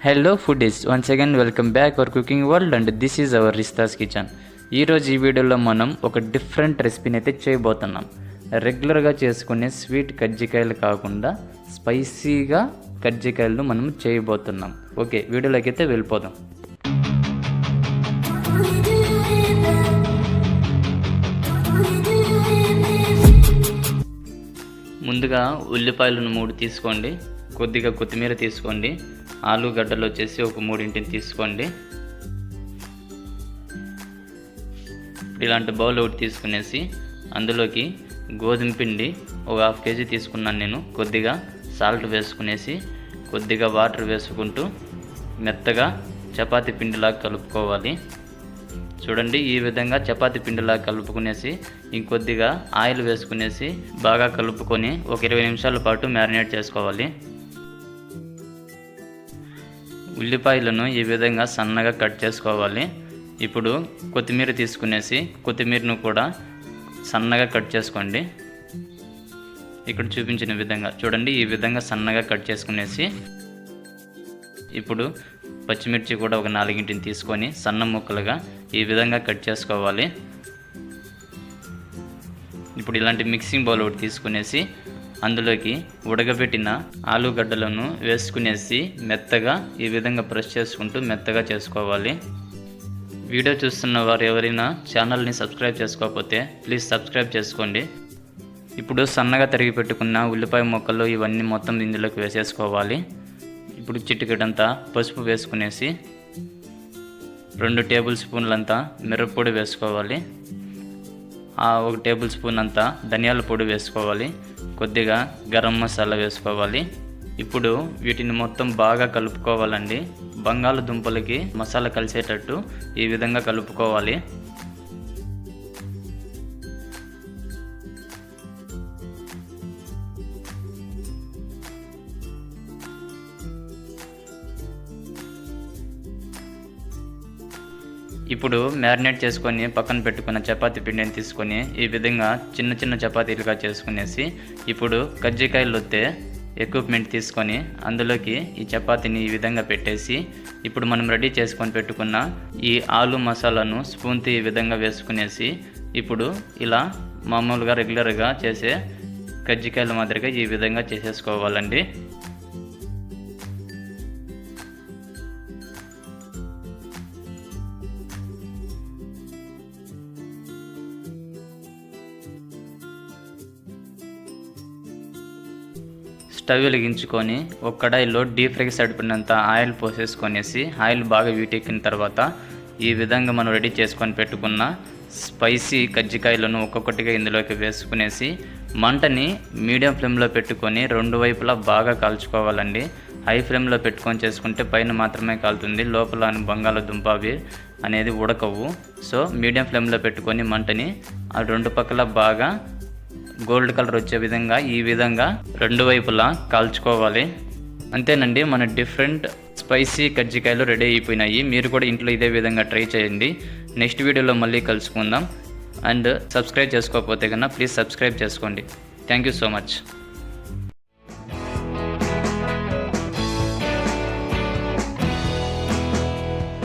Hello foodies, once again welcome back our cooking world and this is our Rishta's kitchen. ఈరోజు ఈ వీడియోలో మనం ఒక డిఫరెంట్ రెసిపీని అయితే చేయబోతున్నాం. రెగ్యులర్గా చేసుకునే స్వీట్ కజ్జికాయలు కాకుండా స్పైసీగా కజ్జికాయలను మనం చేయబోతున్నాం. ఓకే, వీడియోలోకి అయితే వెళ్ళిపోదాం. ముందుగా ఉల్లిపాయలను 3 తీసుకోండి, కొద్దిగా కొత్తిమీర తీసుకోండి, ఆలుగడ్డలు వచ్చేసి ఒక 3 తీసుకోండి. ఇలాంటి బౌల్ ఒకటి తీసుకునేసి అందులోకి గోధుమ పిండి ఒక 1/2 kg తీసుకున్నాను నేను. కొద్దిగా సాల్ట్ వేసుకునేసి కొద్దిగా వాటర్ వేసుకుంటూ మెత్తగా చపాతీ పిండిలాగా కలుపుకోవాలి. చూడండి, ఈ విధంగా చపాతీ పిండిలాగా కలుపుకునేసి ఇంకొద్దిగా ఆయిల్ వేసుకునేసి బాగా కలుపుకొని ఒక 20 నిమిషాల పాటు మ్యారినేట్ చేసుకోవాలి. ఉల్లిపాయలను ఈ విధంగా సన్నగా కట్ చేసుకోవాలి. ఇప్పుడు కొత్తిమీర తీసుకునేసి కొత్తిమీరను కూడా సన్నగా కట్ చేసుకోండి. ఇక్కడ చూపించిన విధంగా చూడండి, ఈ విధంగా సన్నగా కట్ చేసుకునేసి ఇప్పుడు పచ్చిమిర్చి కూడా ఒక 4 తీసుకొని సన్న ముక్కలుగా ఈ విధంగా కట్ చేసుకోవాలి. ఇప్పుడు ఇలాంటి మిక్సింగ్ బౌల్ ఒకటి తీసుకునేసి అందులోకి ఉడకబెట్టిన ఆలుగడ్డలను వేసుకునేసి మెత్తగా ఈ విధంగా ప్రెస్ చేసుకుంటూ మెత్తగా చేసుకోవాలి. వీడియో చూస్తున్న వారు ఎవరైనా ఛానల్ని సబ్స్క్రైబ్ చేసుకోకపోతే ప్లీజ్ సబ్స్క్రైబ్ చేసుకోండి. ఇప్పుడు సన్నగా తరిగి పెట్టుకున్న ఉల్లిపాయ ముక్కలు ఇవన్నీ మొత్తం ఇందులోకి వేసేసుకోవాలి. ఇప్పుడు చిటికెడంతా పసుపు వేసుకునేసి 2 టేబుల్ స్పూన్లంతా మిరప్పొడి వేసుకోవాలి. 1 టేబుల్ స్పూన్ అంతా ధనియాల పొడి వేసుకోవాలి. కొద్దిగా గరం మసాలా వేసుకోవాలి. ఇప్పుడు వీటిని మొత్తం బాగా కలుపుకోవాలండి. బంగాళదుంపలకి మసాలా కలిసేటట్టు ఈ విధంగా కలుపుకోవాలి. ఇప్పుడు మ్యారినేట్ చేసుకొని పక్కన పెట్టుకున్న చపాతీ పిండిని తీసుకొని ఈ విధంగా చిన్న చిన్న చపాతీలుగా చేసుకునేసి ఇప్పుడు కజ్జికాయలు వస్తే ఎక్విప్మెంట్ తీసుకొని అందులోకి ఈ చపాతీని ఈ విధంగా పెట్టేసి ఇప్పుడు మనం రెడీ చేసుకొని పెట్టుకున్న ఈ ఆలు మసాలాను స్పూన్తో ఈ విధంగా వేసుకునేసి ఇప్పుడు ఇలా మామూలుగా రెగ్యులర్గా చేసే కజ్జికాయల మాదిరిగా ఈ విధంగా చేసేసుకోవాలండి. స్టవ్ వెలిగించుకొని ఒక కడాయిలో డీప్ ఫ్రైకి సరిపడినంత ఆయిల్ పోసేసుకొనేసి ఆయిల్ బాగా వీటెక్కిన తర్వాత ఈ విధంగా మనం రెడీ చేసుకొని పెట్టుకున్న స్పైసీ కజ్జికాయలను ఒక్కొక్కటిగా ఇందులోకి వేసుకునేసి మంటని మీడియం ఫ్లేమ్లో పెట్టుకొని 2 వైపులా బాగా కాల్చుకోవాలండి. హై ఫ్లేమ్లో పెట్టుకొని చేసుకుంటే పైన మాత్రమే కాలుతుంది, లోపల బంగాళదుంప అవి అనేది ఉడకవు. సో మీడియం ఫ్లేమ్లో పెట్టుకొని మంటని ఆ 2 పక్కల బాగా గోల్డ్ కలర్ వచ్చే విధంగా ఈ విధంగా 2 వైపులా కాల్చుకోవాలి. అంతేనండి, మన డిఫరెంట్ స్పైసీ కజ్జికాయలు రెడీ అయిపోయినాయి. మీరు కూడా ఇంట్లో ఇదే విధంగా ట్రై చేయండి. నెక్స్ట్ వీడియోలో మళ్ళీ కలుసుకుందాం. అండ్ సబ్స్క్రైబ్ చేసుకోకపోతే కన్నా ప్లీజ్ సబ్స్క్రైబ్ చేసుకోండి. Thank you so much.